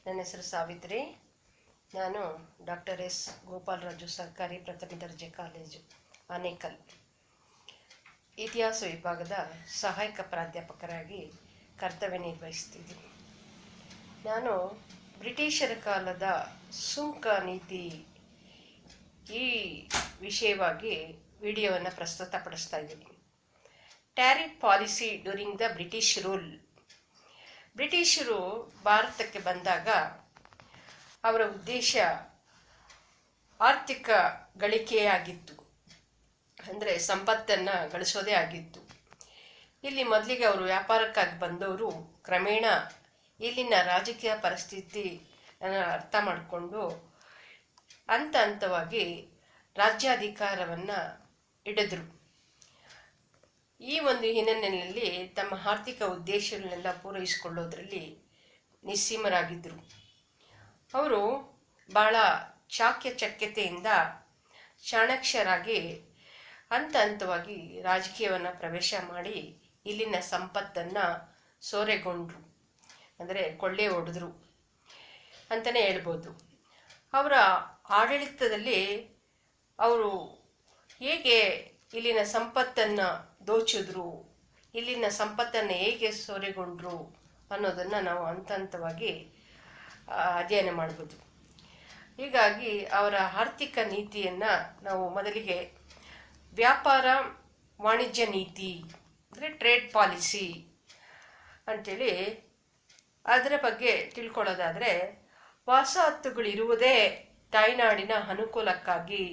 ನನ್ನ ಹೆಸರು ಸಾವಿತ್ರಿ. ನಾನು ಡಾಕ್ಟರ್ ಎಸ್ ಗೋಪಾಲರಾಜು ಸರ್ಕಾರಿ ಪ್ರಥಮ ದರ್ಜೆ ಕಾಲೇಜು ಆನೇಕಲ್ ಇತಿಹಾಸ ವಿಭಾಗದ ಸಹಾಯಕ ಪ್ರಾಧ್ಯಾಪಕರಾಗಿ ಕರ್ತವ್ಯ ನಿರ್ವಹಿಸ್ತಿದ್ದೀನಿ. ನಾನು ಬ್ರಿಟಿಷರ ಕಾಲದ ಸುಂಕ ನೀತಿ ಈ ವಿಷಯವಾಗಿ ವಿಡಿಯೋವನ್ನು ಪ್ರಸ್ತುತಪಡಿಸ್ತಾ ಇದ್ದೀನಿ. Tariff policy during the British rule. ಬ್ರಿಟಿಷರು ಭಾರತಕ್ಕೆ ಬಂದಾಗ ಅವರ ಉದ್ದೇಶ ಆರ್ಥಿಕ ಗಳಿಕೆಯಾಗಿತ್ತು, ಅಂದರೆ ಸಂಪತ್ತನ್ನು ಗಳಿಸೋದೇ ಆಗಿತ್ತು. ಇಲ್ಲಿ ಮೊದಲಿಗೆ ಅವರು ವ್ಯಾಪಾರಕ್ಕಾಗಿ ಬಂದವರು ಕ್ರಮೇಣ ಇಲ್ಲಿನ ರಾಜಕೀಯ ಪರಿಸ್ಥಿತಿ ಅರ್ಥ ಮಾಡಿಕೊಂಡು ಹಂತ ಹಂತವಾಗಿ ರಾಜ್ಯಾಧಿಕಾರವನ್ನು ಹಿಡಿದ್ರು. ಈ ಒಂದು ಹಿನ್ನೆಲೆಯಲ್ಲಿ ತಮ್ಮ ಆರ್ಥಿಕ ಉದ್ದೇಶಗಳನ್ನೆಲ್ಲ ಪೂರೈಸಿಕೊಳ್ಳೋದ್ರಲ್ಲಿ ನಿಸ್ಸೀಮರಾಗಿದ್ದರು. ಅವರು ಬಹಳ ಚಾಕ್ಯಚಕ್ಯತೆಯಿಂದ ಚಾಣಾಕ್ಷರಾಗಿ ಹಂತ ಹಂತವಾಗಿ ರಾಜಕೀಯವನ್ನು ಪ್ರವೇಶ ಮಾಡಿ ಇಲ್ಲಿನ ಸಂಪತ್ತನ್ನು ಸೂರೆಗೊಂಡ್ರು, ಅಂದರೆ ಕೊಳ್ಳೆ ಹೊಡೆದ್ರು ಅಂತಲೇ ಹೇಳ್ಬೋದು. ಅವರ ಆಡಳಿತದಲ್ಲಿ ಅವರು ಹೇಗೆ ಇಲ್ಲಿನ ಸಂಪತ್ತನ್ನು ದೋಚಿದ್ರು, ಇಲ್ಲಿನ ಸಂಪತ್ತನ್ನು ಹೇಗೆ ಸೂರೆಗೊಂಡ್ರು ಅನ್ನೋದನ್ನು ನಾವು ಹಂತ ಹಂತವಾಗಿ ಅಧ್ಯಯನ ಮಾಡ್ಬೋದು. ಹೀಗಾಗಿ ಅವರ ಆರ್ಥಿಕ ನೀತಿಯನ್ನು ನಾವು ಮೊದಲಿಗೆ ವ್ಯಾಪಾರ ವಾಣಿಜ್ಯ ನೀತಿ ಅಂದರೆ ಟ್ರೇಡ್ ಪಾಲಿಸಿ ಅಂಥೇಳಿ ಅದರ ಬಗ್ಗೆ ತಿಳ್ಕೊಳ್ಳೋದಾದರೆ, ವಸಾಹತುಗಳಿರುವುದೇ ತಾಯ್ನಾಡಿನ ಅನುಕೂಲಕ್ಕಾಗಿ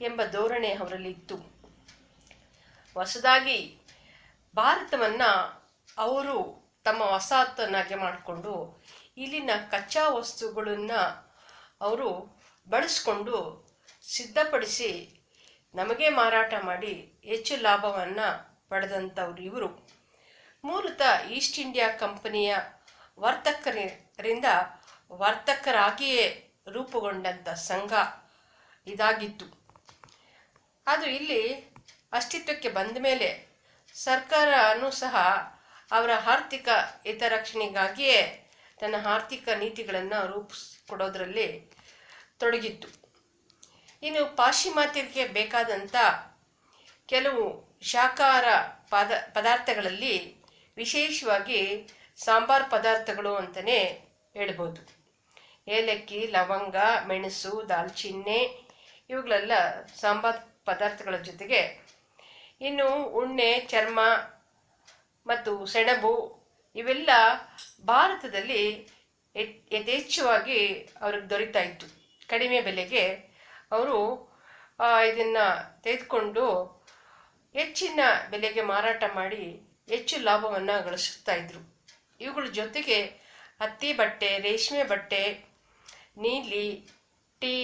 ಎಂಬ ಧೋರಣೆ ಅವರಲ್ಲಿ ಇತ್ತು. ಹೊಸದಾಗಿ ಭಾರತವನ್ನು ಅವರು ತಮ್ಮ ವಸಾಹತನ್ನಾಗಿ ಮಾಡಿಕೊಂಡು ಇಲ್ಲಿನ ಕಚ್ಚಾ ವಸ್ತುಗಳನ್ನು ಅವರು ಬಳಸ್ಕೊಂಡು ಸಿದ್ಧಪಡಿಸಿ ನಮಗೆ ಮಾರಾಟ ಮಾಡಿ ಹೆಚ್ಚು ಲಾಭವನ್ನು ಪಡೆದಂಥವ್ರು ಇವರು. ಮೂಲತಃ ಈಸ್ಟ್ ಇಂಡಿಯಾ ಕಂಪನಿಯ ವರ್ತಕರಾಗಿಯೇ ರೂಪುಗೊಂಡಂಥ ಸಂಘ ಇದಾಗಿತ್ತು. ಅದು ಇಲ್ಲಿ ಅಸ್ತಿತ್ವಕ್ಕೆ ಬಂದ ಮೇಲೆ ಸರ್ಕಾರನೂ ಸಹ ಅವರ ಆರ್ಥಿಕ ಹಿತರಕ್ಷಣೆಗಾಗಿಯೇ ತನ್ನ ಆರ್ಥಿಕ ನೀತಿಗಳನ್ನು ರೂಪಿಸಿಕೊಡೋದ್ರಲ್ಲಿ ತೊಡಗಿತ್ತು. ಇನ್ನು ಪಾಶ್ಚಿಮಾತ್ಯರಿಗೆ ಬೇಕಾದಂಥ ಕೆಲವು ಶಾಕಾಹಾರ ಪದಾರ್ಥಗಳಲ್ಲಿ ವಿಶೇಷವಾಗಿ ಸಾಂಬಾರು ಪದಾರ್ಥಗಳು ಅಂತಲೇ ಹೇಳ್ಬೋದು. ಏಲಕ್ಕಿ, ಲವಂಗ, ಮೆಣಸು, ದಾಲ್ಚಿನ್ನಿ ಇವುಗಳೆಲ್ಲ ಸಾಂಬಾರು ಪದಾರ್ಥಗಳ ಜೊತೆಗೆ ಇನ್ನು ಉಣ್ಣೆ, ಚರ್ಮ ಮತ್ತು ಸೆಣಬು ಇವೆಲ್ಲ ಭಾರತದಲ್ಲಿ ಯಥೇಚ್ಛವಾಗಿ ಅವ್ರಿಗೆ ದೊರೀತಾ ಇತ್ತು. ಕಡಿಮೆ ಬೆಲೆಗೆ ಅವರು ಇದನ್ನು ತೆಗೆದುಕೊಂಡು ಹೆಚ್ಚಿನ ಬೆಲೆಗೆ ಮಾರಾಟ ಮಾಡಿ ಹೆಚ್ಚು ಲಾಭವನ್ನು ಗಳಿಸುತ್ತಾ ಇದ್ರು. ಇವುಗಳ ಜೊತೆಗೆ ಹತ್ತಿ ಬಟ್ಟೆ, ರೇಷ್ಮೆ ಬಟ್ಟೆ, ನೀಲಿ, ಟೀ,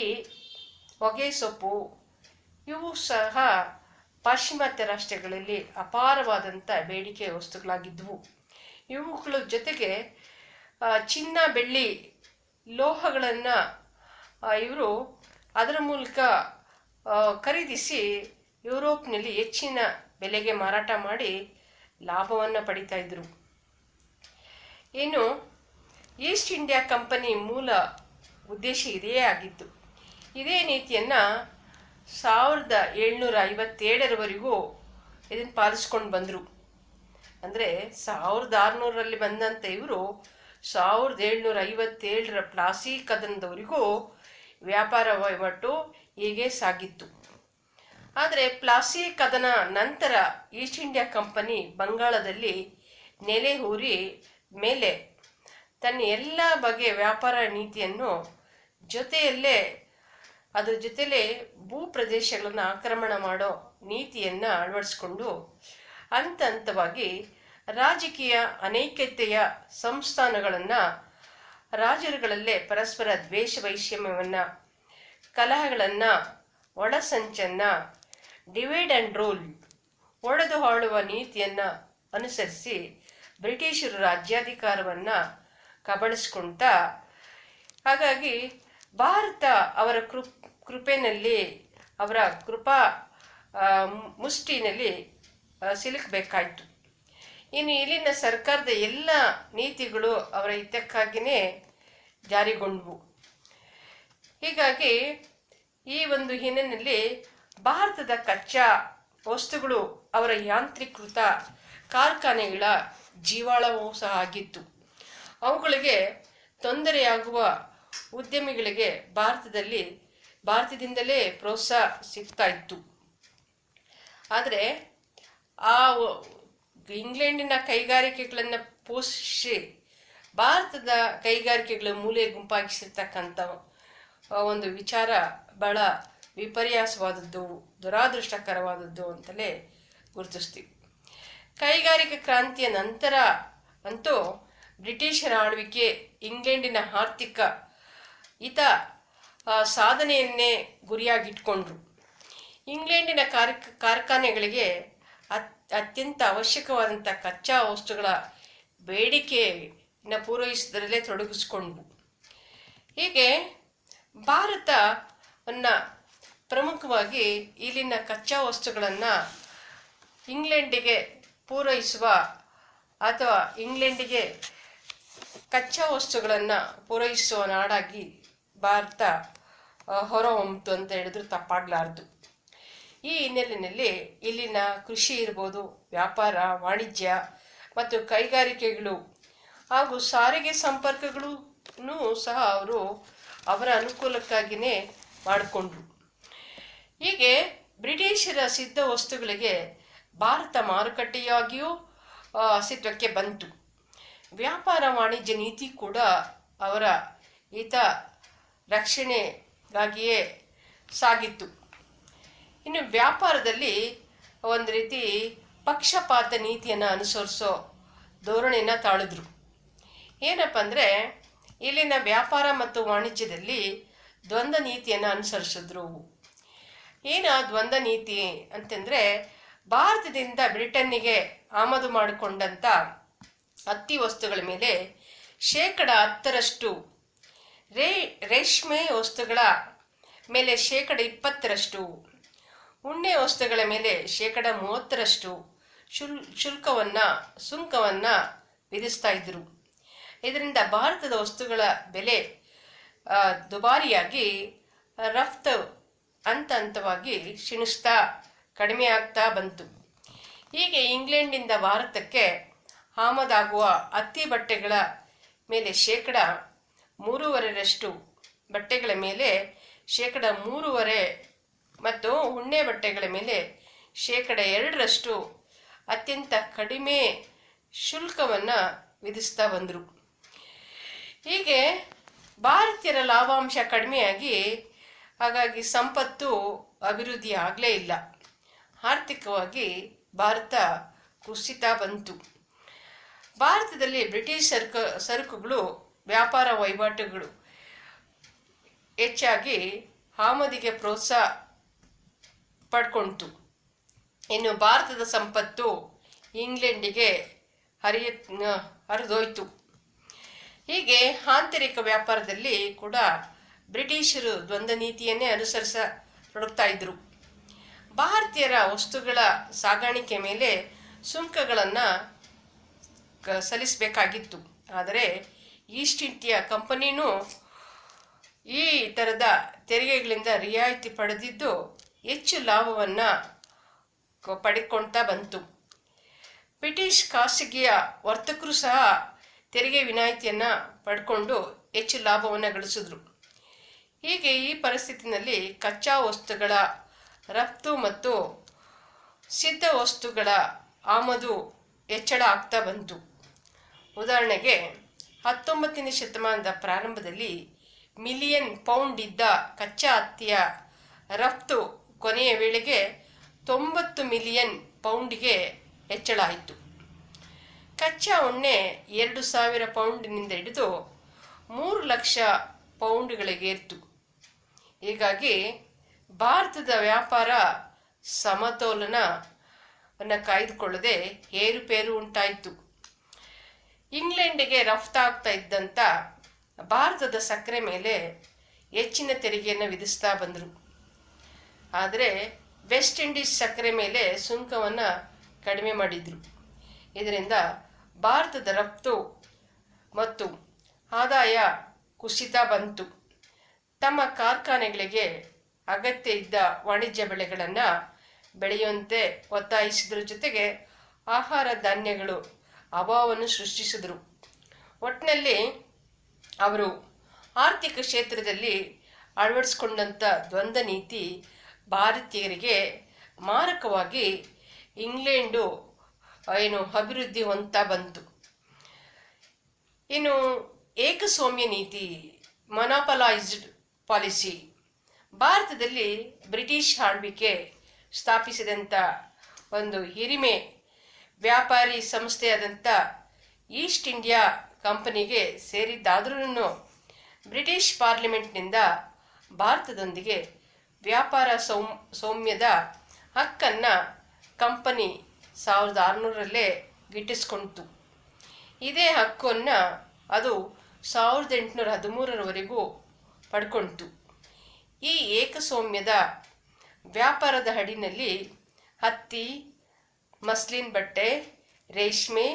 ಹೊಗೆ ಸೊಪ್ಪು ಇವು ಸಹ ಪಾಶ್ಚಿಮಾತ್ಯ ರಾಷ್ಟ್ರಗಳಲ್ಲಿ ಅಪಾರವಾದಂಥ ಬೇಡಿಕೆ ವಸ್ತುಗಳಾಗಿದ್ದವು. ಇವುಗಳ ಜೊತೆಗೆ ಚಿನ್ನ, ಬೆಳ್ಳಿ, ಲೋಹಗಳನ್ನು ಇವರು ಅದರ ಮೂಲಕ ಖರೀದಿಸಿ ಯುರೋಪ್ನಲ್ಲಿ ಹೆಚ್ಚಿನ ಬೆಲೆಗೆ ಮಾರಾಟ ಮಾಡಿ ಲಾಭವನ್ನು ಪಡಿತಾ ಇದ್ರು. ಇನ್ನು ಈಸ್ಟ್ ಇಂಡಿಯಾ ಕಂಪನಿ ಮೂಲ ಉದ್ದೇಶ ಇದೇ ಆಗಿತ್ತು. ಇದೇ ನೀತಿಯನ್ನು 1757ರವರೆಗೂ ಇದನ್ನು ಪಾಲಿಸ್ಕೊಂಡು ಬಂದರು. ಅಂದರೆ 1600ರಲ್ಲಿ ಬಂದಂಥ ಇವರು 1757ರ ಪ್ಲಾಸಿ ಕದನದವರೆಗೂ ವ್ಯಾಪಾರ ವಹಿವಾಟು ಹೀಗೆ ಸಾಗಿತ್ತು. ಆದರೆ ಪ್ಲಾಸಿ ಕದನ ನಂತರ ಈಸ್ಟ್ ಇಂಡಿಯಾ ಕಂಪನಿ ಬಂಗಾಳದಲ್ಲಿ ನೆಲೆ ಊರಿ ಮೇಲೆ ತನ್ನ ಎಲ್ಲ ಬಗೆಯ ವ್ಯಾಪಾರ ನೀತಿಯನ್ನು ಅದ್ರ ಜೊತೆಲೇ ಭೂ ಪ್ರದೇಶಗಳನ್ನು ಆಕ್ರಮಣ ಮಾಡೋ ನೀತಿಯನ್ನು ಅಳವಡಿಸಿಕೊಂಡು ಹಂತ ಹಂತವಾಗಿ ರಾಜಕೀಯ ಅನೈಕ್ಯತೆಯ ಸಂಸ್ಥಾನಗಳನ್ನು, ರಾಜರುಗಳಲ್ಲೇ ಪರಸ್ಪರ ದ್ವೇಷ ವೈಷಮ್ಯವನ್ನು, ಕಲಹಗಳನ್ನು, ಒಳಸಂಚನ್ನು, ಡಿವೈಡ್ ಆ್ಯಂಡ್ ರೂಲ್ ಒಡೆದು ಆಳುವ ನೀತಿಯನ್ನು ಅನುಸರಿಸಿ ಬ್ರಿಟಿಷರು ರಾಜ್ಯಾಧಿಕಾರವನ್ನು ಕಬಳಿಸ್ಕೊಳ್ತಾ, ಹಾಗಾಗಿ ಭಾರತ ಅವರ ಕೃಪೆಯಲ್ಲಿ, ಅವರ ಕೃಪಾ ಮುಷ್ಟಿನಲ್ಲಿ ಸಿಲುಕಬೇಕಾಯಿತು. ಇನ್ನು ಇಲ್ಲಿನ ಸರ್ಕಾರದ ಎಲ್ಲ ನೀತಿಗಳು ಅವರ ಹಿತಕ್ಕಾಗಿಯೇ ಜಾರಿಗೊಂಡವು. ಹೀಗಾಗಿ ಈ ಒಂದು ಹಿನ್ನೆಲೆಯಲ್ಲಿ ಭಾರತದ ಕಚ್ಚಾ ವಸ್ತುಗಳು ಅವರ ಯಾಂತ್ರೀಕೃತ ಕಾರ್ಖಾನೆಗಳ ಜೀವಾಳವೂ ಸಹ ಆಗಿತ್ತು. ಅವುಗಳಿಗೆ ತೊಂದರೆಯಾಗುವ ಉದ್ಯಮಿಗಳಿಗೆ ಭಾರತದಿಂದಲೇ ಪ್ರೋತ್ಸಾಹ ಸಿಗ್ತಾ ಇತ್ತು. ಆದರೆ ಆ ಇಂಗ್ಲೆಂಡಿನ ಕೈಗಾರಿಕೆಗಳನ್ನು ಪೋಷಿಸಿ ಭಾರತದ ಕೈಗಾರಿಕೆಗಳು ಮೂಲೆ ಗುಂಪಾಗಿಸಿರ್ತಕ್ಕಂಥ ಒಂದು ವಿಚಾರ ಬಹಳ ವಿಪರ್ಯಾಸವಾದದ್ದು, ದುರಾದೃಷ್ಟಕರವಾದದ್ದು ಅಂತಲೇ ಗುರುತಿಸ್ತೀವಿ. ಕೈಗಾರಿಕಾ ಕ್ರಾಂತಿಯ ನಂತರ ಅಂತೂ ಬ್ರಿಟಿಷರ ಆಳ್ವಿಕೆ ಇಂಗ್ಲೆಂಡಿನ ಆರ್ಥಿಕ ಸಾಧನೆಯನ್ನೇ ಗುರಿಯಾಗಿಟ್ಕೊಂಡ್ರು. ಇಂಗ್ಲೆಂಡಿನ ಕಾರ್ಖಾನೆಗಳಿಗೆ ಅತ್ಯಂತ ಅವಶ್ಯಕವಾದಂಥ ಕಚ್ಚಾ ವಸ್ತುಗಳ ಬೇಡಿಕೆಯನ್ನು ಪೂರೈಸುವುದರಲ್ಲೇ ತೊಡಗಿಸ್ಕೊಂಡ್ರು. ಹೀಗೆ ಭಾರತವನ್ನು ಪ್ರಮುಖವಾಗಿ ಇಲ್ಲಿನ ಕಚ್ಚಾ ವಸ್ತುಗಳನ್ನು ಇಂಗ್ಲೆಂಡಿಗೆ ಪೂರೈಸುವ ಅಥವಾ ಇಂಗ್ಲೆಂಡಿಗೆ ಕಚ್ಚಾ ವಸ್ತುಗಳನ್ನು ಪೂರೈಸುವ ನಾಡಾಗಿ ಭಾರತ ಹೊರಹೊಮ್ಮಿತು ಅಂತ ಹೇಳಿದ್ರು ತಪ್ಪಾಗಲಾರದು. ಈ ಹಿನ್ನೆಲೆಯಲ್ಲಿ ಇಲ್ಲಿನ ಕೃಷಿ ಇರ್ಬೋದು, ವ್ಯಾಪಾರ, ವಾಣಿಜ್ಯ ಮತ್ತು ಕೈಗಾರಿಕೆಗಳು ಹಾಗೂ ಸಾರಿಗೆ ಸಂಪರ್ಕಗಳೂ ಸಹ ಅವರ ಅನುಕೂಲಕ್ಕಾಗಿಯೇ ಮಾಡಿಕೊಂಡ್ರು. ಹೀಗೆ ಬ್ರಿಟಿಷರ ಸಿದ್ಧ ವಸ್ತುಗಳಿಗೆ ಭಾರತ ಮಾರುಕಟ್ಟೆಯಾಗಿಯೂ ಅಸ್ತಿತ್ವಕ್ಕೆ ಬಂತು. ವ್ಯಾಪಾರ ವಾಣಿಜ್ಯ ನೀತಿ ಕೂಡ ಅವರ ಹಿತ ರಕ್ಷಣೆಗಾಗಿಯೇ ಸಾಗಿತ್ತು. ಇನ್ನು ವ್ಯಾಪಾರದಲ್ಲಿ ಒಂದು ರೀತಿ ಪಕ್ಷಪಾತ ನೀತಿಯನ್ನು ಅನುಸರಿಸೋ ಧೋರಣೆಯನ್ನು ತಾಳಿದ್ರು. ಏನಪ್ಪ ಅಂದರೆ ಇಲ್ಲಿನ ವ್ಯಾಪಾರ ಮತ್ತು ವಾಣಿಜ್ಯದಲ್ಲಿ ದ್ವಂದ್ವ ನೀತಿಯನ್ನು ಅನುಸರಿಸಿದ್ರು. ಏನು ದ್ವಂದ್ವ ನೀತಿ ಅಂತಂದರೆ, ಭಾರತದಿಂದ ಬ್ರಿಟನ್ನಿಗೆ ಆಮದು ಮಾಡಿಕೊಂಡಂಥ ಹತ್ತಿ ವಸ್ತುಗಳ ಮೇಲೆ 10% ರೇಷ್ಮೆ ವಸ್ತುಗಳ ಮೇಲೆ 20% ಉಣ್ಣೆ ವಸ್ತುಗಳ ಮೇಲೆ 30% ಸುಂಕವನ್ನು ವಿಧಿಸ್ತಾ ಇದ್ರು. ಇದರಿಂದ ಭಾರತದ ವಸ್ತುಗಳ ಬೆಲೆ ದುಬಾರಿಯಾಗಿ ರಫ್ತು ಹಂತವಾಗಿ ಕ್ಷೀಣಿಸ್ತಾ ಕಡಿಮೆ ಆಗ್ತಾ ಬಂತು. ಹೀಗೆ ಇಂಗ್ಲೆಂಡಿಂದ ಭಾರತಕ್ಕೆ ಆಮದಾಗುವ ಹತ್ತಿ ಬಟ್ಟೆಗಳ ಮೇಲೆ 3.5% ಬಟ್ಟೆಗಳ ಮೇಲೆ 3.5% ಮತ್ತು ಉಣ್ಣೆ ಬಟ್ಟೆಗಳ ಮೇಲೆ 2% ಅತ್ಯಂತ ಕಡಿಮೆ ಶುಲ್ಕವನ್ನು ವಿಧಿಸ್ತಾ ಬಂದರು. ಹೀಗೆ ಭಾರತೀಯರ ಲಾಭಾಂಶ ಕಡಿಮೆಯಾಗಿ ಹಾಗಾಗಿ ಸಂಪತ್ತು ಅಭಿವೃದ್ಧಿ ಆಗಲೇ ಇಲ್ಲ. ಆರ್ಥಿಕವಾಗಿ ಭಾರತ ಕುಸಿತ ಬಂತು. ಭಾರತದಲ್ಲಿ ಬ್ರಿಟಿಷ್ ಸರಕುಗಳು ವ್ಯಾಪಾರ ವಹಿವಾಟುಗಳು ಹೆಚ್ಚಾಗಿ ಆಮದಿಗೆ ಪ್ರೋತ್ಸಾಹ ಪಡ್ಕೊಳ್ತು. ಇನ್ನು ಭಾರತದ ಸಂಪತ್ತು ಇಂಗ್ಲೆಂಡಿಗೆ ಹರಿದೋಯ್ತು. ಹೀಗೆ ಆಂತರಿಕ ವ್ಯಾಪಾರದಲ್ಲಿ ಕೂಡ ಬ್ರಿಟಿಷರು ದ್ವಂದ್ವ ನೀತಿಯನ್ನೇ ಅನುಸರಿಸತೊಡಗ್ತಾ ಇದ್ರು. ಭಾರತೀಯರ ವಸ್ತುಗಳ ಸಾಗಾಣಿಕೆ ಮೇಲೆ ಸುಂಕಗಳನ್ನು ಸಲ್ಲಿಸಬೇಕಾಗಿತ್ತು. ಆದರೆ ಈಸ್ಟ್ ಇಂಡಿಯಾ ಕಂಪನಿನೂ ಈ ಥರದ ತೆರಿಗೆಗಳಿಂದ ರಿಯಾಯಿತಿ ಪಡೆದಿದ್ದು ಹೆಚ್ಚು ಲಾಭವನ್ನು ಪಡೆದುಕೊಳ್ತಾ ಬಂತು. ಬ್ರಿಟಿಷ್ ಖಾಸಗಿಯ ವರ್ತಕರು ಸಹ ತೆರಿಗೆ ವಿನಾಯಿತಿಯನ್ನು ಪಡ್ಕೊಂಡು ಹೆಚ್ಚು ಲಾಭವನ್ನು ಗಳಿಸಿದ್ರು. ಹೀಗೆ ಈ ಪರಿಸ್ಥಿತಿನಲ್ಲಿ ಕಚ್ಚಾ ವಸ್ತುಗಳ ರಫ್ತು ಮತ್ತು ಸಿದ್ಧ ವಸ್ತುಗಳ ಆಮದು ಹೆಚ್ಚಳ ಆಗ್ತಾ ಬಂತು. ಉದಾಹರಣೆಗೆ 19ನೇ ಶತಮಾನದ ಪ್ರಾರಂಭದಲ್ಲಿ ಮಿಲಿಯನ್ ಪೌಂಡ್ ಇದ್ದ ಕಚ್ಚಾ ಹತ್ತಿಯ ರಫ್ತು ಕೊನೆಯ ವೇಳೆಗೆ 90 ಮಿಲಿಯನ್ ಪೌಂಡ್ಗೆ ಹೆಚ್ಚಳ ಆಯಿತು. ಕಚ್ಚಾ ಉಣ್ಣೆ 2,000 ಪೌಂಡ್ನಿಂದ ಹಿಡಿದು 3 ಲಕ್ಷ ಪೌಂಡ್ಗಳಿಗೇರಿತು. ಹೀಗಾಗಿ ಭಾರತದ ವ್ಯಾಪಾರ ಸಮತೋಲನವನ್ನು ಕಾಯ್ದುಕೊಳ್ಳದೆ ಏರುಪೇರು ಉಂಟಾಯಿತು. ಇಂಗ್ಲೆಂಡಿಗೆ ರಫ್ತಾಗ್ತಾ ಇದ್ದಂಥ ಭಾರತದ ಸಕ್ಕರೆ ಮೇಲೆ ಹೆಚ್ಚಿನ ತೆರಿಗೆಯನ್ನು ವಿಧಿಸ್ತಾ ಬಂದರು. ಆದರೆ ವೆಸ್ಟ್ ಇಂಡೀಸ್ ಸಕ್ಕರೆ ಮೇಲೆ ಸುಂಕವನ್ನು ಕಡಿಮೆ ಮಾಡಿದರು. ಇದರಿಂದ ಭಾರತದ ರಫ್ತು ಮತ್ತು ಆದಾಯ ಕುಸಿತ ಬಂತು. ತಮ್ಮ ಕಾರ್ಖಾನೆಗಳಿಗೆ ಅಗತ್ಯ ಇದ್ದ ವಾಣಿಜ್ಯ ಬೆಳೆಗಳನ್ನು ಬೆಳೆಯುವಂತೆ ಒತ್ತಾಯಿಸಿದ್ರ ಜೊತೆಗೆ ಆಹಾರ ಧಾನ್ಯಗಳು ಅಭಾವವನ್ನು ಸೃಷ್ಟಿಸಿದರು. ಒಟ್ಟಿನಲ್ಲಿ ಅವರು ಆರ್ಥಿಕ ಕ್ಷೇತ್ರದಲ್ಲಿ ಅಳವಡಿಸಿಕೊಂಡಂಥ ದ್ವಂದ್ವ ನೀತಿ ಭಾರತೀಯರಿಗೆ ಮಾರಕವಾಗಿ ಇಂಗ್ಲೆಂಡು ಅಭಿವೃದ್ಧಿ ಹೊಂದ್ತಾ ಬಂತು. ಇನ್ನು ಏಕಸ್ವಾಮ್ಯ ನೀತಿ, ಮೊನೋಪಲೈಸ್ಡ್ ಪಾಲಿಸಿ, ಭಾರತದಲ್ಲಿ ಬ್ರಿಟಿಷ್ ಆಳ್ವಿಕೆ ಸ್ಥಾಪಿಸಿದಂಥ ಒಂದು ಹಿರಿಮೆ ವ್ಯಾಪಾರಿ ಸಂಸ್ಥೆಯಾದಂಥ ಈಸ್ಟ್ ಇಂಡಿಯಾ ಕಂಪನಿಗೆ ಸೇರಿದ್ದಾದ್ರೂ ಬ್ರಿಟಿಷ್ ಪಾರ್ಲಿಮೆಂಟ್ನಿಂದ ಭಾರತದೊಂದಿಗೆ ವ್ಯಾಪಾರ ಸೌಮ್ಯದ ಹಕ್ಕನ್ನು ಕಂಪನಿ 1600ರಲ್ಲೇ ಗಿಟ್ಟಿಸ್ಕೊಂಡಿತು. ಇದೇ ಹಕ್ಕನ್ನು ಅದು 1813ರವರೆಗೂ ಪಡ್ಕೊಂಡಿತು. ಈ ಏಕಸ್ವಾಮ್ಯದ ವ್ಯಾಪಾರದ ಅಡಿನಲ್ಲಿ ಹತ್ತಿ, ಮಸ್ಲಿನ್ ಬಟ್ಟೆ, ರೇಷ್ಮೆ,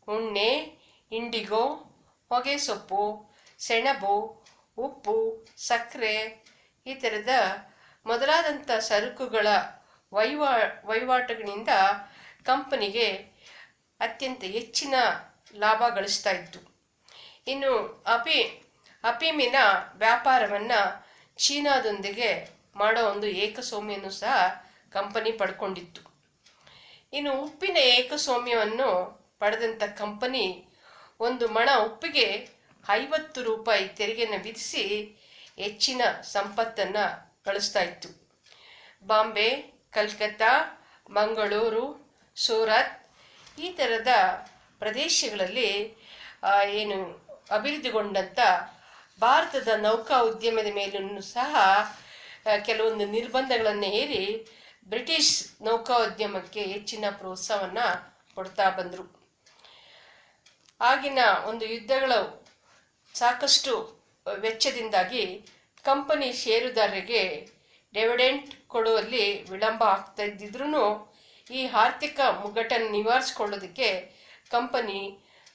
ಉಣ್ಣೆ, ಇಂಡಿಗೋ, ಹೊಗೆಸೊಪ್ಪು, ಸೆಣಬು, ಉಪ್ಪು, ಸಕ್ಕರೆ ಈ ಥರದ ಮೊದಲಾದಂಥ ಸರಕುಗಳ ವಹಿವಾಟುಗಳಿಂದ ಕಂಪನಿಗೆ ಅತ್ಯಂತ ಹೆಚ್ಚಿನ ಲಾಭ ಗಳಿಸ್ತಾ ಇತ್ತು. ಇನ್ನು ಅಫೀಮಿನ ವ್ಯಾಪಾರವನ್ನು ಚೀನಾದೊಂದಿಗೆ ಮಾಡೋ ಒಂದು ಏಕಸ್ವಾಮ್ಯವನ್ನು ಸಹ ಕಂಪನಿ ಪಡ್ಕೊಂಡಿತ್ತು. ಇನ್ನು ಉಪ್ಪಿನ ಏಕಸ್ವಾಮ್ಯವನ್ನು ಪಡೆದಂಥ ಕಂಪನಿ ಒಂದು ಮಣ ಉಪ್ಪಿಗೆ 50 ರೂಪಾಯಿ ತೆರಿಗೆಯನ್ನು ವಿಧಿಸಿ ಹೆಚ್ಚಿನ ಸಂಪತ್ತನ್ನು ಗಳಿಸ್ತಾ ಇತ್ತು. ಬಾಂಬೆ, ಕಲ್ಕತ್ತಾ, ಮಂಗಳೂರು, ಸೂರತ್ ಈ ಥರದ ಪ್ರದೇಶಗಳಲ್ಲಿ ಏನು ಅಭಿವೃದ್ಧಿಗೊಂಡಂಥ ಭಾರತದ ನೌಕಾ ಉದ್ಯಮದ ಮೇಲೂ ಸಹ ಕೆಲವೊಂದು ನಿರ್ಬಂಧಗಳನ್ನು ಹೇರಿ ಬ್ರಿಟಿಷ್ ನೌಕಾ ಉದ್ಯಮಕ್ಕೆ ಹೆಚ್ಚಿನ ಪ್ರೋತ್ಸಾಹವನ್ನು ಕೊಡ್ತಾ ಬಂದರು. ಆಗಿನ ಒಂದು ಯುದ್ಧಗಳು ಸಾಕಷ್ಟು ವೆಚ್ಚದಿಂದಾಗಿ ಕಂಪನಿ ಷೇರುದಾರರಿಗೆ ಡಿವಿಡೆಂಟ್ ಕೊಡುವಲ್ಲಿ ವಿಳಂಬ ಆಗ್ತಾ ಇದ್ದಿದ್ರೂ ಈ ಆರ್ಥಿಕ ಮುಗ್ಗಟ್ಟನ್ನು ನಿವಾರಿಸಿಕೊಳ್ಳೋದಕ್ಕೆ ಕಂಪನಿ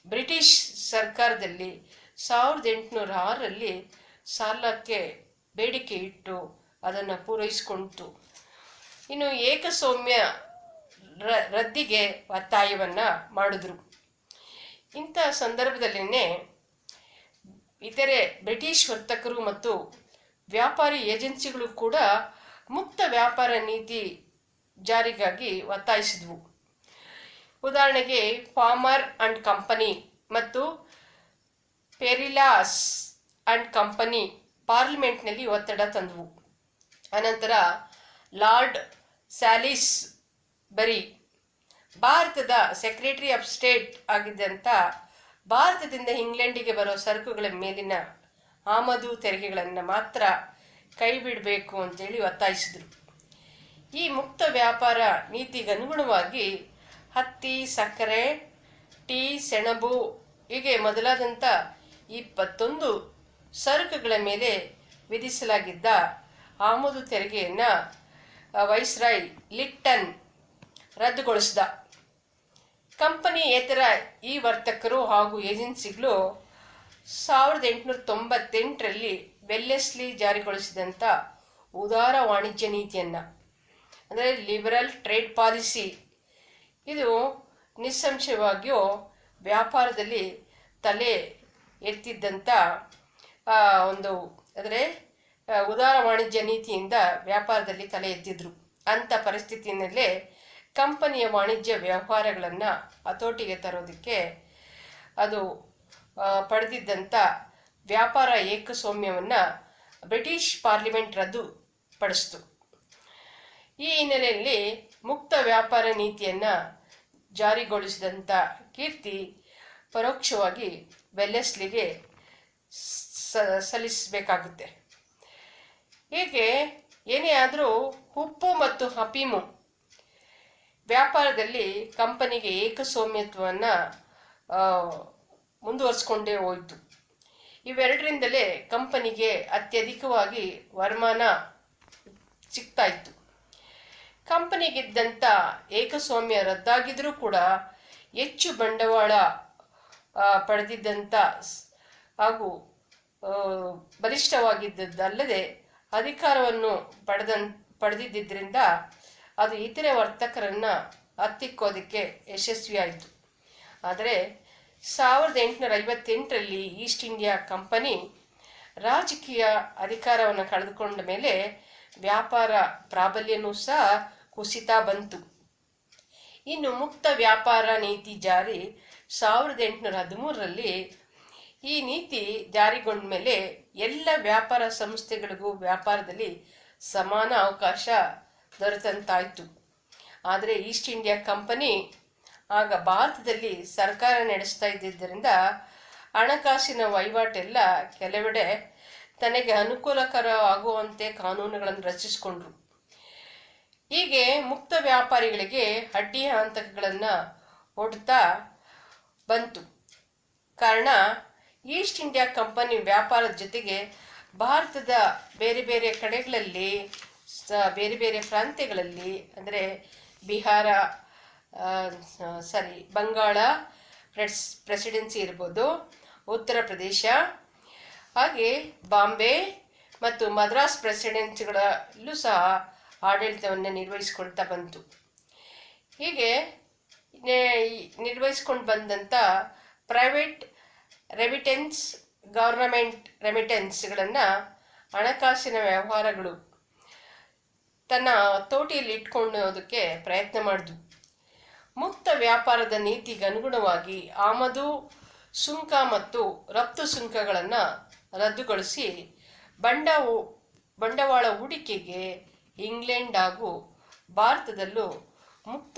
ಬ್ರಿಟಿಷ್ ಸರ್ಕಾರದಲ್ಲಿ 1806ರಲ್ಲಿ ಸಾಲಕ್ಕೆ ಬೇಡಿಕೆ ಇಟ್ಟು ಅದನ್ನು ಪೂರೈಸಿಕೊಂಡಿತು. ಇನ್ನು ಏಕಸ್ವಾಮ್ಯ ರದ್ದಿಗೆ ಒತ್ತಾಯವನ್ನು ಮಾಡಿದ್ರು. ಇಂಥ ಸಂದರ್ಭದಲ್ಲಿನೇ ಇತರೆ ಬ್ರಿಟಿಷ್ ವರ್ತಕರು ಮತ್ತು ವ್ಯಾಪಾರಿ ಏಜೆನ್ಸಿಗಳು ಕೂಡ ಮುಕ್ತ ವ್ಯಾಪಾರ ನೀತಿ ಜಾರಿಗಾಗಿ ಒತ್ತಾಯಿಸಿದ್ವು. ಉದಾಹರಣೆಗೆ ಫಾರ್ಮರ್ ಅಂಡ್ ಕಂಪನಿ ಮತ್ತು ಪೆರಿಲಾಸ್ ಅಂಡ್ ಕಂಪನಿ ಪಾರ್ಲಿಮೆಂಟ್ನಲ್ಲಿ ಒತ್ತಡ ತಂದವು. ಅನಂತರ ಲಾರ್ಡ್ ಸ್ಯಾಲಿಸ್ ಬರಿ ಭಾರತದ ಸೆಕ್ರೆಟರಿ ಆಫ್ ಸ್ಟೇಟ್ ಆಗಿದ್ದಂಥ ಭಾರತದಿಂದ ಇಂಗ್ಲೆಂಡಿಗೆ ಬರೋ ಸರಕುಗಳ ಮೇಲಿನ ಆಮದು ತೆರಿಗೆಗಳನ್ನು ಮಾತ್ರ ಕೈ ಬಿಡಬೇಕು ಅಂತೇಳಿ ಒತ್ತಾಯಿಸಿದರು. ಈ ಮುಕ್ತ ವ್ಯಾಪಾರ ನೀತಿಗೆ ಅನುಗುಣವಾಗಿ ಹತ್ತಿ, ಸಕ್ಕರೆ, ಟೀ, ಸೆಣಬು ಹೀಗೆ ಮೊದಲಾದಂಥ 21 ಸರಕುಗಳ ಮೇಲೆ ವಿಧಿಸಲಾಗಿದ್ದ ಆಮದು ತೆರಿಗೆಯನ್ನು ವೈಸ್ರಾಯ್ ಲಿಟ್ಟನ್ ರದ್ದುಗೊಳಿಸಿದ. ಕಂಪನಿಯೇತರ ಈ ವರ್ತಕರು ಹಾಗೂ ಏಜೆನ್ಸಿಗಳು 1898ರಲ್ಲಿ ವೆಲ್ಲೆಸ್ಲಿ ಜಾರಿಗೊಳಿಸಿದಂಥ ಉದಾರ ವಾಣಿಜ್ಯ ನೀತಿಯನ್ನು, ಅಂದರೆ ಲಿಬರಲ್ ಟ್ರೇಡ್ ಪಾಲಿಸಿ, ಇದು ನಿಸ್ಸಂಶಯವಾಗಿಯೂ ವ್ಯಾಪಾರದಲ್ಲಿ ತಲೆ ಎತ್ತಿದ್ದಂಥ ಒಂದು ಅಂದರೆ ಉದಾರ ವಾಣಿಜ್ಯ ನೀತಿಯಿಂದ ವ್ಯಾಪಾರದಲ್ಲಿ ತಲೆ ಎತ್ತಿದ್ರು. ಅಂಥ ಪರಿಸ್ಥಿತಿಯಲ್ಲೇ ಕಂಪನಿಯ ವಾಣಿಜ್ಯ ವ್ಯವಹಾರಗಳನ್ನು ಹತೋಟಿಗೆ ತರೋದಕ್ಕೆ ಅದು ಪಡೆದಿದ್ದಂಥ ವ್ಯಾಪಾರ ಏಕಸ್ವಾಮ್ಯವನ್ನು ಬ್ರಿಟಿಷ್ ಪಾರ್ಲಿಮೆಂಟ್ ರದ್ದುಪಡಿಸಿತು. ಈ ಹಿನ್ನೆಲೆಯಲ್ಲಿ ಮುಕ್ತ ವ್ಯಾಪಾರ ನೀತಿಯನ್ನು ಜಾರಿಗೊಳಿಸಿದಂಥ ಕೀರ್ತಿ ಪರೋಕ್ಷವಾಗಿ ವೆಲ್ಲೆಸ್ಲಿಗೆ ಸಲ್ಲಿಸಬೇಕಾಗುತ್ತೆ. ಹೀಗೆ ಏನೇ ಆದರೂ ಉಪ್ಪು ಮತ್ತು ಅಫೀಮು ವ್ಯಾಪಾರದಲ್ಲಿ ಕಂಪನಿಗೆ ಏಕಸ್ವಾಮ್ಯತ್ವವನ್ನು ಮುಂದುವರಿಸ್ಕೊಂಡೇ ಹೋಯಿತು. ಇವೆರಡರಿಂದಲೇ ಕಂಪನಿಗೆ ಅತ್ಯಧಿಕವಾಗಿ ವರಮಾನ ಸಿಗ್ತಾ ಇತ್ತು. ಕಂಪನಿಗಿದ್ದಂಥ ಏಕಸ್ವಾಮ್ಯ ರದ್ದಾಗಿದ್ರೂ ಕೂಡ ಹೆಚ್ಚು ಬಂಡವಾಳ ಪಡೆದಿದ್ದಂಥ ಹಾಗೂ ಬಲಿಷ್ಠವಾಗಿದ್ದಲ್ಲದೆ ಅಧಿಕಾರವನ್ನು ಪಡೆದಿದ್ದರಿಂದ ಅದು ಇತರೆ ವರ್ತಕರನ್ನ ಹತ್ತಿಕ್ಕೋದಕ್ಕೆ ಯಶಸ್ವಿಯಾಯಿತು. ಆದರೆ 1858ರಲ್ಲಿ ಈಸ್ಟ್ ಇಂಡಿಯಾ ಕಂಪನಿ ರಾಜಕೀಯ ಅಧಿಕಾರವನ್ನು ಕಳೆದುಕೊಂಡ ಮೇಲೆ ವ್ಯಾಪಾರ ಪ್ರಾಬಲ್ಯನೂ ಸಹ ಕುಸಿತಾ ಬಂತು. ಇನ್ನು ಮುಕ್ತ ವ್ಯಾಪಾರ ನೀತಿ ಜಾರಿ 1813ರಲ್ಲಿ ಈ ನೀತಿ ಜಾರಿಗೊಂಡ ಮೇಲೆ ಎಲ್ಲ ವ್ಯಾಪಾರ ಸಂಸ್ಥೆಗಳಿಗೂ ವ್ಯಾಪಾರದಲ್ಲಿ ಸಮಾನ ಅವಕಾಶ ದೊರೆತಂತಾಯಿತು. ಆದರೆ ಈಸ್ಟ್ ಇಂಡಿಯಾ ಕಂಪನಿ ಆಗ ಭಾರತದಲ್ಲಿ ಸರ್ಕಾರ ನಡೆಸ್ತಾ ಇದ್ದಿದ್ದರಿಂದ ಹಣಕಾಸಿನ ವಹಿವಾಟೆಲ್ಲ ಕೆಲವೆಡೆ ತನಗೆ ಅನುಕೂಲಕರ ಆಗುವಂತೆ ಕಾನೂನುಗಳನ್ನು ರಚಿಸಿಕೊಂಡ್ರು. ಹೀಗೆ ಮುಕ್ತ ವ್ಯಾಪಾರಿಗಳಿಗೆ ಅಡ್ಡಿ ಆತಂಕಗಳನ್ನು ಒಡ್ತಾ ಬಂತು. ಕಾರಣ ಈಸ್ಟ್ ಇಂಡಿಯಾ ಕಂಪನಿ ವ್ಯಾಪಾರದ ಜೊತೆಗೆ ಭಾರತದ ಬೇರೆ ಬೇರೆ ಕಡೆಗಳಲ್ಲಿ ಬೇರೆ ಬೇರೆ ಪ್ರಾಂತ್ಯಗಳಲ್ಲಿ ಅಂದರೆ ಬಿಹಾರ ಬಂಗಾಳ ಪ್ರೆಸಿಡೆನ್ಸಿ ಇರ್ಬೋದು, ಉತ್ತರ ಪ್ರದೇಶ, ಹಾಗೆ ಬಾಂಬೆ ಮತ್ತು ಮದ್ರಾಸ್ ಪ್ರೆಸಿಡೆನ್ಸಿಗಳಲ್ಲೂ ಸಹ ಆಡಳಿತವನ್ನು ನಿರ್ವಹಿಸಿಕೊಳ್ತಾ ಬಂತು. ಹೀಗೆ ನಿರ್ವಹಿಸ್ಕೊಂಡು ಬಂದಂಥ ಪ್ರೈವೇಟ್ ರೆಮಿಟೆನ್ಸ್, ಗವರ್ನಮೆಂಟ್ ರೆಮಿಟೆನ್ಸ್ಗಳನ್ನು ಹಣಕಾಸಿನ ವ್ಯವಹಾರಗಳು ತನ್ನ ತೋಟಿಯಲ್ಲಿ ಇಟ್ಕೊಳ್ಳೋದಕ್ಕೆ ಪ್ರಯತ್ನ ಮಾಡಿದ್ವು. ಮುಕ್ತ ವ್ಯಾಪಾರದ ನೀತಿಗೆ ಅನುಗುಣವಾಗಿ ಆಮದು ಸುಂಕ ಮತ್ತು ರಫ್ತು ಸುಂಕಗಳನ್ನು ರದ್ದುಗೊಳಿಸಿ ಬಂಡವಾಳ ಹೂಡಿಕೆಗೆ ಇಂಗ್ಲೆಂಡ್ ಹಾಗೂ ಭಾರತದಲ್ಲೂ ಮುಕ್ತ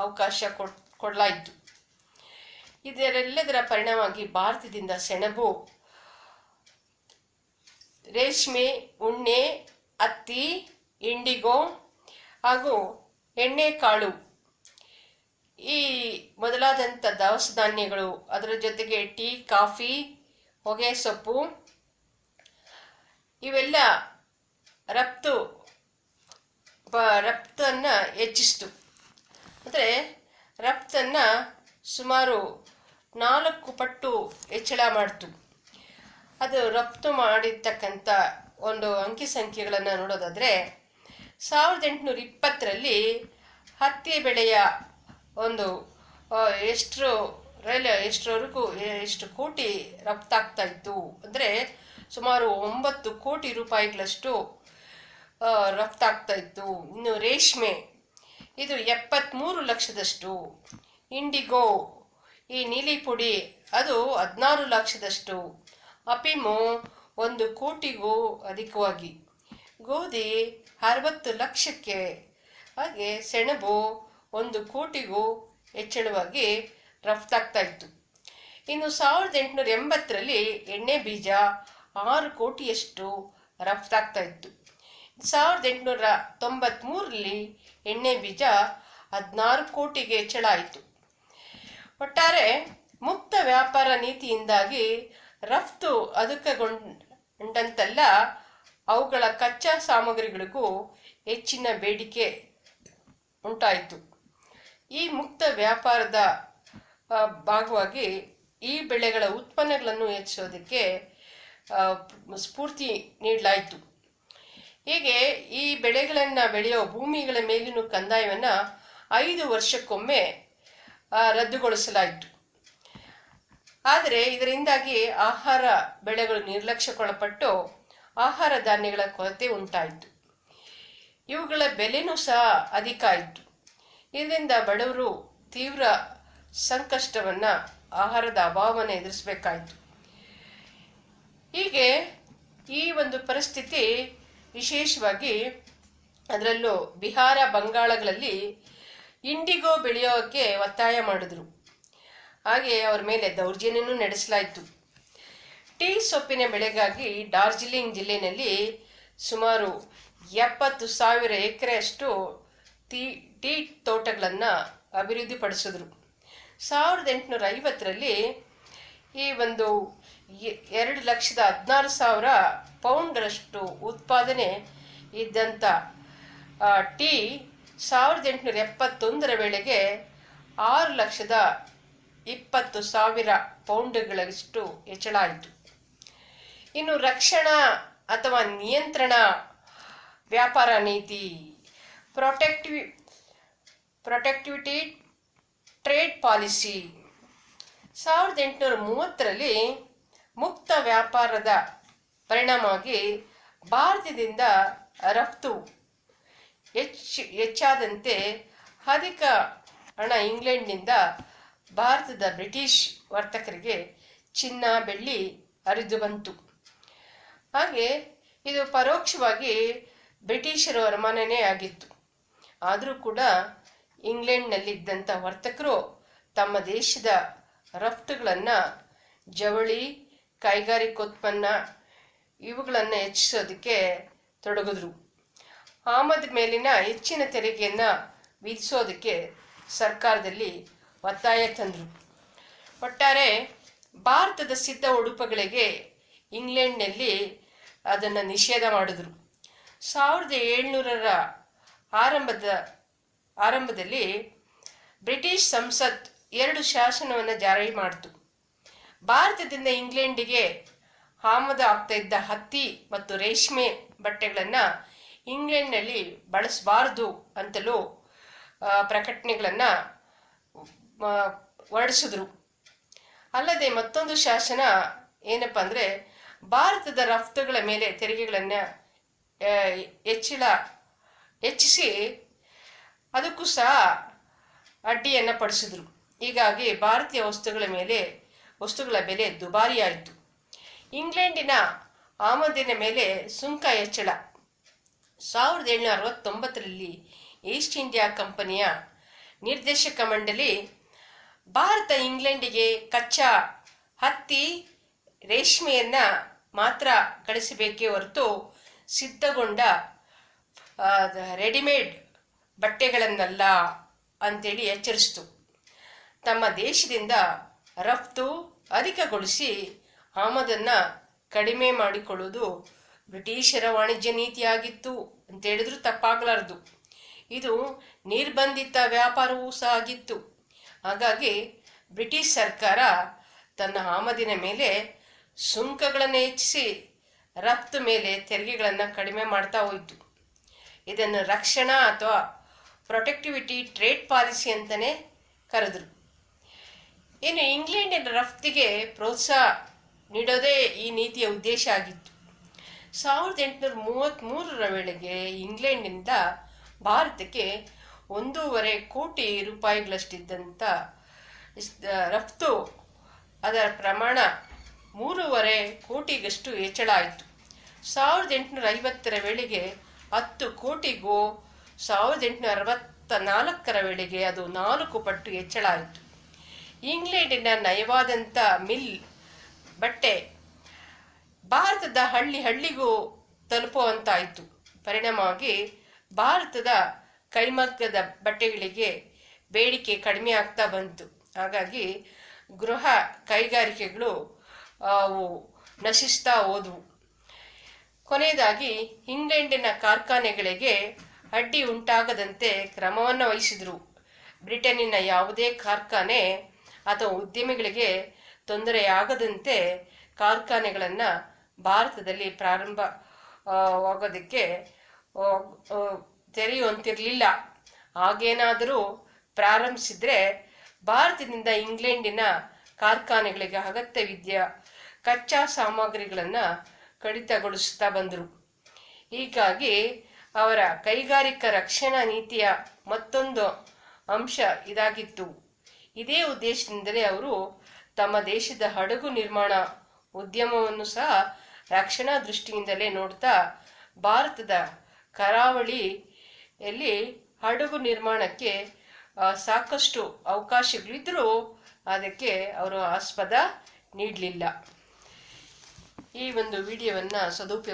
ಅವಕಾಶ ಕೊಡಲಾಯಿತು. ಇದರೆಲ್ಲದರ ಪರಿಣಾಮವಾಗಿ ಭಾರತದಿಂದ ಸೆಣಬು, ರೇಷ್ಮೆ, ಉಣ್ಣೆ, ಹತ್ತಿ, ಇಂಡಿಗೋ ಹಾಗೂ ಎಣ್ಣೆಕಾಳು ಈ ಮೊದಲಾದಂಥ ದವಸ ಧಾನ್ಯಗಳು, ಅದರ ಜೊತೆಗೆ ಟೀ, ಕಾಫಿ, ಹೊಗೆ ಸೊಪ್ಪು ಇವೆಲ್ಲ ರಫ್ತನ್ನು ಹೆಚ್ಚಿಸ್ತು. ಅಂದರೆ ರಫ್ತನ್ನು ಸುಮಾರು 4 ಪಟ್ಟು ಹೆಚ್ಚಳ ಮಾಡಿತು. ಅದು ರಫ್ತು ಮಾಡಿರ್ತಕ್ಕಂಥ ಒಂದು ಅಂಕಿ ಸಂಖ್ಯೆಗಳನ್ನು ನೋಡೋದಾದರೆ 1820ರಲ್ಲಿ ಹತ್ತಿ ಬೆಳೆಯ ಒಂದು ಎಷ್ಟು ಕೋಟಿ ರಫ್ತಾಗ್ತಾ ಇತ್ತು ಅಂದರೆ ಸುಮಾರು 9 ಕೋಟಿ ರೂಪಾಯಿಗಳಷ್ಟು ರಫ್ತಾಗ್ತಾ ಇತ್ತು. ಇನ್ನು ರೇಷ್ಮೆ ಇದು 73 ಲಕ್ಷದಷ್ಟು, ಇಂಡಿಗೋ ಈ ನೀಲಿ ಪುಡಿ ಅದು 16 ಲಕ್ಷದಷ್ಟು, ಅಫೀಮು 1 ಕೋಟಿಗೂ ಅಧಿಕವಾಗಿ, ಗೋಧಿ 60 ಲಕ್ಷಕ್ಕೆ, ಹಾಗೆ ಸೆಣಬು 1 ಕೋಟಿಗೂ ಹೆಚ್ಚಳವಾಗಿ ರಫ್ತಾಗ್ತಾ ಇತ್ತು. ಇನ್ನು 1880ರಲ್ಲಿ ಎಣ್ಣೆ ಬೀಜ 6 ಕೋಟಿಯಷ್ಟು ರಫ್ತಾಗ್ತಾ ಇತ್ತು. 1893ರಲ್ಲಿ ಎಣ್ಣೆ ಬೀಜ 16 ಕೋಟಿಗೆ ಹೆಚ್ಚಳ ಆಯಿತು. ಒಟ್ಟಾರೆ ಮುಕ್ತ ವ್ಯಾಪಾರ ನೀತಿಯಿಂದಾಗಿ ರಫ್ತು ಅಧಿಕಗೊಂಡಂತೆಲ್ಲ ಅವುಗಳ ಕಚ್ಚಾ ಸಾಮಗ್ರಿಗಳಿಗೂ ಹೆಚ್ಚಿನ ಬೇಡಿಕೆ ಉಂಟಾಯಿತು. ಈ ಮುಕ್ತ ವ್ಯಾಪಾರದ ಭಾಗವಾಗಿ ಈ ಬೆಳೆಗಳ ಉತ್ಪನ್ನಗಳನ್ನು ಹೆಚ್ಚಿಸೋದಕ್ಕೆ ಸ್ಫೂರ್ತಿ ನೀಡಲಾಯಿತು. ಹೀಗೆ ಈ ಬೆಳೆಗಳನ್ನು ಬೆಳೆಯೋ ಭೂಮಿಗಳ ಮೇಲಿನ ಕಂದಾಯವನ್ನು 5 ವರ್ಷಕ್ಕೊಮ್ಮೆ ರದ್ದುಗೊಳಿಸಲಾಯಿತು. ಆದರೆ ಇದರಿಂದಾಗಿ ಆಹಾರ ಬೆಳೆಗಳು ನಿರ್ಲಕ್ಷ್ಯಕ್ಕೊಳಪಟ್ಟು ಆಹಾರ ಧಾನ್ಯಗಳ ಕೊರತೆ ಉಂಟಾಯಿತು. ಇವುಗಳ ಬೆಲೆನೂ ಸಹ ಅಧಿಕ ಆಯಿತು. ಇದರಿಂದ ಬಡವರು ತೀವ್ರ ಸಂಕಷ್ಟವನ್ನು, ಆಹಾರದ ಅಭಾವವನ್ನು ಎದುರಿಸಬೇಕಾಯಿತು. ಹೀಗೆ ಈ ಒಂದು ಪರಿಸ್ಥಿತಿ ವಿಶೇಷವಾಗಿ ಅದರಲ್ಲೂ ಬಿಹಾರ, ಬಂಗಾಳಗಳಲ್ಲಿ ಇಂಡಿಗೋ ಬೆಳೆಯೋಕ್ಕೆ ಒತ್ತಾಯ ಮಾಡಿದ್ರು. ಹಾಗೆ ಅವರ ಮೇಲೆ ದೌರ್ಜನ್ಯನೂ ನಡೆಸಲಾಯಿತು. ಟೀ ಸೊಪ್ಪಿನ ಬೆಳೆಗಾಗಿ ಡಾರ್ಜಿಲಿಂಗ್ ಜಿಲ್ಲೆಯಲ್ಲಿ ಸುಮಾರು 70,000 ಎಕರೆಯಷ್ಟು ಟೀ ತೋಟಗಳನ್ನು ಅಭಿವೃದ್ಧಿಪಡಿಸಿದ್ರು. 1850ರಲ್ಲಿ ಈ ಒಂದು 2,16,000 ಪೌಂಡ್ರಷ್ಟು ಉತ್ಪಾದನೆ ಇದ್ದಂಥ ಟೀ 1871ರ ವೇಳೆಗೆ 6,20,000 ಪೌಂಡ್ಗಳಷ್ಟು ಹೆಚ್ಚಳ ಆಯಿತು. ಇನ್ನು ರಕ್ಷಣಾ ಅಥವಾ ನಿಯಂತ್ರಣ ವ್ಯಾಪಾರ ನೀತಿ, ಪ್ರೊಟೆಕ್ಟಿವಿಟಿ ಟ್ರೇಡ್ ಪಾಲಿಸಿ. 1830ರಲ್ಲಿ ಮುಕ್ತ ವ್ಯಾಪಾರದ ಪರಿಣಾಮವಾಗಿ ಭಾರತದಿಂದ ರಫ್ತು ಹೆಚ್ಚಾದಂತೆ ಅಧಿಕ ಹಣ ಇಂಗ್ಲೆಂಡ್ನಿಂದ ಭಾರತದ ಬ್ರಿಟಿಷ್ ವರ್ತಕರಿಗೆ ಚಿನ್ನ ಬೆಳ್ಳಿ ಹರಿದು ಬಂತು. ಹಾಗೆ ಇದು ಪರೋಕ್ಷವಾಗಿ ಬ್ರಿಟಿಷರ ವರಮಾನನೇ ಆಗಿತ್ತು. ಆದರೂ ಕೂಡ ಇಂಗ್ಲೆಂಡ್ನಲ್ಲಿದ್ದಂಥ ವರ್ತಕರು ತಮ್ಮ ದೇಶದ ರಫ್ತುಗಳನ್ನು ಜವಳಿ, ಕೈಗಾರಿಕೋತ್ಪನ್ನ ಇವುಗಳನ್ನು ಹೆಚ್ಚಿಸೋದಕ್ಕೆ ತೊಡಗಿದ್ರು. ಆಮದು ಮೇಲಿನ ಹೆಚ್ಚಿನ ತೆರಿಗೆಯನ್ನು ವಿಧಿಸೋದಕ್ಕೆ ಸರ್ಕಾರದಲ್ಲಿ ಒತ್ತಾಯ ತಂದರು. ಒಟ್ಟಾರೆ ಭಾರತದ ಸಿದ್ಧ ಉಡುಪುಗಳಿಗೆ ಇಂಗ್ಲೆಂಡ್ನಲ್ಲಿ ಅದನ್ನು ನಿಷೇಧ ಮಾಡಿದ್ರು. 1700ರ ಆರಂಭದಲ್ಲಿ ಬ್ರಿಟಿಷ್ ಸಂಸತ್ 2 ಶಾಸನವನ್ನು ಜಾರಿ ಮಾಡಿತು. ಭಾರತದಿಂದ ಇಂಗ್ಲೆಂಡಿಗೆ ಆಮದು ಆಗ್ತಾ ಇದ್ದ ಹತ್ತಿ ಮತ್ತು ರೇಷ್ಮೆ ಬಟ್ಟೆಗಳನ್ನು ಇಂಗ್ಲೆಂಡ್ನಲ್ಲಿ ಬಳಸಬಾರದು ಅಂತಲೂ ಪ್ರಕಟಣೆಗಳನ್ನು ಹೊರಡಿಸಿದ್ರು. ಅಲ್ಲದೆ ಮತ್ತೊಂದು ಶಾಸನ ಏನಪ್ಪ ಅಂದರೆ, ಭಾರತದ ರಫ್ತುಗಳ ಮೇಲೆ ತೆರಿಗೆಗಳನ್ನು ಹೆಚ್ಚಿಸಿ ಅದಕ್ಕೂ ಸಹ ಅಡ್ಡಿಯನ್ನು ಪಡಿಸಿದ್ರು. ಹೀಗಾಗಿ ಭಾರತೀಯ ವಸ್ತುಗಳ ಬೆಲೆ ದುಬಾರಿಯಾಯಿತು. ಇಂಗ್ಲೆಂಡಿನ ಆಮದಿನ ಮೇಲೆ ಸುಂಕ ಹೆಚ್ಚಳ. 1769ರಲ್ಲಿ ಈಸ್ಟ್ ಇಂಡಿಯಾ ಕಂಪನಿಯ ನಿರ್ದೇಶಕ ಮಂಡಳಿ ಭಾರತ ಇಂಗ್ಲೆಂಡಿಗೆ ಕಚ್ಚಾ ಹತ್ತಿ ರೇಷ್ಮೆಯನ್ನು ಮಾತ್ರ ಕಳಿಸಬೇಕೇ ಹೊರತು ಸಿದ್ಧಗೊಂಡ ರೆಡಿಮೇಡ್ ಬಟ್ಟೆಗಳನ್ನಲ್ಲ ಅಂತೇಳಿ ಎಚ್ಚರಿಸಿತು. ತಮ್ಮ ದೇಶದಿಂದ ರಫ್ತು ಅಧಿಕಗೊಳಿಸಿ ಆಮದನ್ನು ಕಡಿಮೆ ಮಾಡಿಕೊಳ್ಳುವುದು ಬ್ರಿಟಿಷರ ವಾಣಿಜ್ಯ ನೀತಿಯಾಗಿತ್ತು ಅಂತೇಳಿದ್ರೂ ತಪ್ಪಾಗಲಾರದು. ಇದು ನಿರ್ಬಂಧಿತ ವ್ಯಾಪಾರವೂ ಸಹ ಆಗಿತ್ತು. ಹಾಗಾಗಿ ಬ್ರಿಟಿಷ್ ಸರ್ಕಾರ ತನ್ನ ಆಮದಿನ ಮೇಲೆ ಸುಂಕಗಳನ್ನು ಹೆಚ್ಚಿಸಿ ರಫ್ತು ಮೇಲೆ ತೆರಿಗೆಗಳನ್ನು ಕಡಿಮೆ ಮಾಡ್ತಾ ಹೋಯಿತು. ಇದನ್ನು ರಕ್ಷಣಾ ಅಥವಾ ಪ್ರೊಟೆಕ್ಟಿವಿಟಿ ಟ್ರೇಡ್ ಪಾಲಿಸಿ ಅಂತಲೇ ಕರೆದರು. ಇನ್ನು ಇಂಗ್ಲೆಂಡಿನ ರಫ್ತಿಗೆ ಪ್ರೋತ್ಸಾಹ ನೀಡೋದೇ ಈ ನೀತಿಯ ಉದ್ದೇಶ ಆಗಿತ್ತು. 1833ರ ವೇಳೆಗೆ ಇಂಗ್ಲೆಂಡ್ನಿಂದ ಭಾರತಕ್ಕೆ 1.5 ಕೋಟಿ ರೂಪಾಯಿಗಳಷ್ಟಿದ್ದಂಥ ರಫ್ತು ಅದರ ಪ್ರಮಾಣ 3.5 ಕೋಟಿಗಷ್ಟು ಹೆಚ್ಚಳ ಆಯಿತು. 1850ರ ವೇಳೆಗೆ 10 ಕೋಟಿಗೂ 1864ರ ವೇಳೆಗೆ ಅದು 4 ಪಟ್ಟು ಹೆಚ್ಚಳ ಆಯಿತು. ಇಂಗ್ಲೆಂಡಿನ ನಯವಾದಂಥ ಮಿಲ್ ಬಟ್ಟೆ ಭಾರತದ ಹಳ್ಳಿಗೂ ತಲುಪುವಂತಾಯಿತು. ಪರಿಣಾಮವಾಗಿ ಭಾರತದ ಕೈಮಗ್ಗದ ಬಟ್ಟೆಗಳಿಗೆ ಬೇಡಿಕೆ ಕಡಿಮೆ ಆಗ್ತಾ ಬಂತು. ಹಾಗಾಗಿ ಗೃಹ ಕೈಗಾರಿಕೆಗಳು ಅವು ನಶಿಸ್ತಾ ಹೋದವು. ಕೊನೆಯದಾಗಿ ಇಂಗ್ಲೆಂಡಿನ ಕಾರ್ಖಾನೆಗಳಿಗೆ ಅಡ್ಡಿ ಉಂಟಾಗದಂತೆ ಕ್ರಮವನ್ನು ವಹಿಸಿದರು. ಬ್ರಿಟನ್ನಿನ ಯಾವುದೇ ಕಾರ್ಖಾನೆ ಅಥವಾ ಉದ್ಯಮಿಗಳಿಗೆ ತೊಂದರೆಯಾಗದಂತೆ ಕಾರ್ಖಾನೆಗಳನ್ನು ಭಾರತದಲ್ಲಿ ಪ್ರಾರಂಭವಾಗೋದಕ್ಕೆ ತೆರೆಯುವಂತಿರಲಿಲ್ಲ. ಹಾಗೇನಾದರೂ ಪ್ರಾರಂಭಿಸಿದರೆ ಭಾರತದಿಂದ ಇಂಗ್ಲೆಂಡಿನ ಕಾರ್ಖಾನೆಗಳಿಗೆ ಅಗತ್ಯವಿದ್ದ ಕಚ್ಚಾ ಸಾಮಗ್ರಿಗಳನ್ನು ಕಡಿತಗೊಳಿಸುತ್ತಾ ಬಂದರು. ಹೀಗಾಗಿ ಅವರ ಕೈಗಾರಿಕಾ ರಕ್ಷಣಾ ನೀತಿಯ ಮತ್ತೊಂದು ಅಂಶ ಇದಾಗಿತ್ತು. ಇದೇ ಉದ್ದೇಶದಿಂದಲೇ ಅವರು ತಮ್ಮ ದೇಶದ ಹಡಗು ನಿರ್ಮಾಣ ಉದ್ಯಮವನ್ನು ಸಹ ರಕ್ಷಣಾ ದೃಷ್ಟಿಯಿಂದಲೇ ನೋಡ್ತಾ ಭಾರತದ ಕರಾವಳಿಯಲ್ಲಿ ಹಡಗು ನಿರ್ಮಾಣಕ್ಕೆ ಸಾಕಷ್ಟು ಅವಕಾಶಗಳಿದ್ದರೂ ಅದಕ್ಕೆ ಅವರು ಆಸ್ಪದ ನೀಡಲಿಲ್ಲ. ಈ ಒಂದು ವಿಡಿಯೋವನ್ನು ಸದುಪಯೋಗ